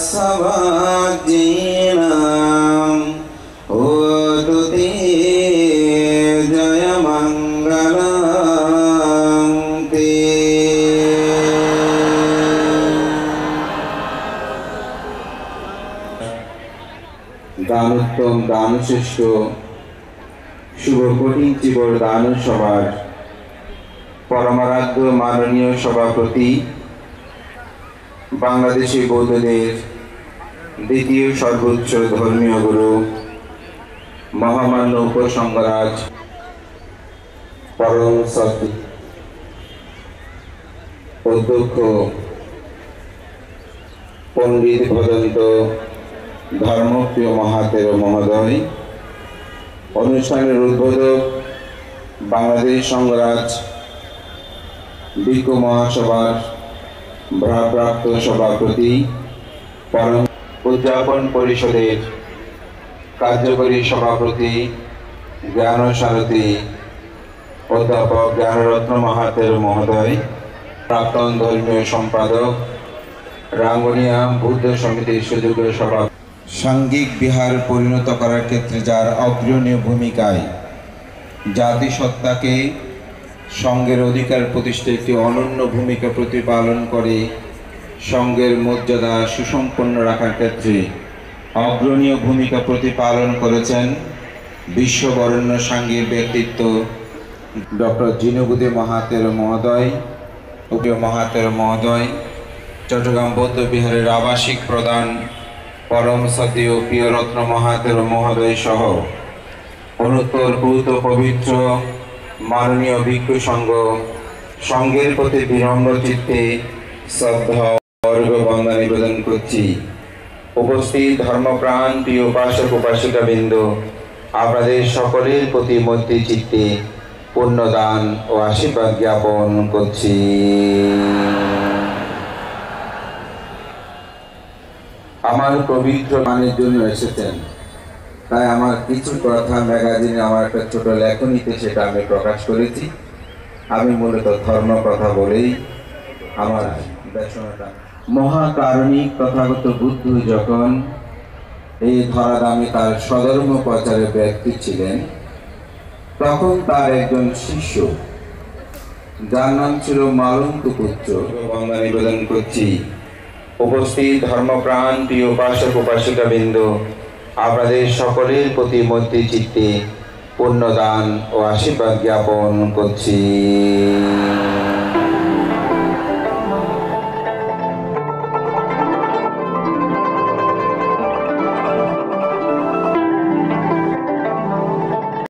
सवाजीनां होतु ते जयमङ्गलं ते। दानोत्तम दानश्रेष्ठ शुभ कठिन चिबड़ दान सभार परमाराध्य माननीय सभापति बांग्लादेशी बौद्धदेर द्वितीय सर्वोच्च धर्मीय गुरु महामान्य उपसंघराज परम सत्य अध्यक्ष पंडित भदंत धर्मप्रिय महातेर महोदय অনুষ্ঠানের উদ্বোধক বাংলাদেশ সংঘরাজ বিজ্ঞ মহাসভার ভারপ্রাপ্ত সভাপতি পরম উদযাপন পরিষদের কার্যকরী সভাপতি জ্ঞান সারথী অধ্যাপক জ্ঞানরত্ন মহাতের মহোদয়, প্রাক্তন ধর্মীয় সম্পাদক রাঙ্গুনিয়া বুদ্ধ সমিতির সুযোগ্য সভা, সাঙ্গিক বিহার পরিণত করার ক্ষেত্রে যার অগ্রণীয় ভূমিকায় জাতিসত্তাকে সংঘের অধিকার প্রতিষ্ঠায় একটি অনন্য ভূমিকা প্রতিপালন করে সংঘের মর্যাদা সুসম্পন্ন রাখার ক্ষেত্রে অগ্রণীয় ভূমিকা প্রতিপালন করেছেন বিশ্ববরেণ্য সাঙ্গের ব্যক্তিত্ব ডক্টর জিনুবুদ্দে মহাতের মহোদয়, মহাতের মহোদয়, চট্টগ্রাম বৌদ্ধ বিহারের আবাসিক প্রধান परम सत्य प्रियरत्न महातेर महोदय सह अनुत्तर पूत पवित्र माननीय भिक्षु संघ संघेर प्रति विनम्र चित्ते श्रद्धा अर्घ्य बंदना निवेदन करछि। उपस्थित धर्मप्राण प्रिय उपासक उपासिकाबृंद आपनादेर सकलेर प्रति मैत्री चित्ते पुण्यदान और आशीर्वाद ज्ञापन करछि। আমার পবিত্র মানের জন্য এসেছেন, তাই আমার কিছু কথা ম্যাগাজিনে আমার একটা ছোট লেখনীতে সেটা আমি প্রকাশ করেছি। আমি মূলত ধর্ম কথা বলেই আমার দেশনাটা। মহাকারণিক তথাগত বুদ্ধ যখন এই ধরাধামে তার স্বধর্ম প্রচারের ব্যক্তি ছিলেন, তখন তার একজন শিষ্য যার নাম ছিল মালঙ্কুপুত্র বন্দনা নিবেদন করছি। उपस्थित धर्मप्राण प्रिय उपासक उपासिकाबृंद आपनादेर सकलेर प्रति मैत्री चित्ते पुण्यदान और आशीर्वाद ज्ञापन करछि।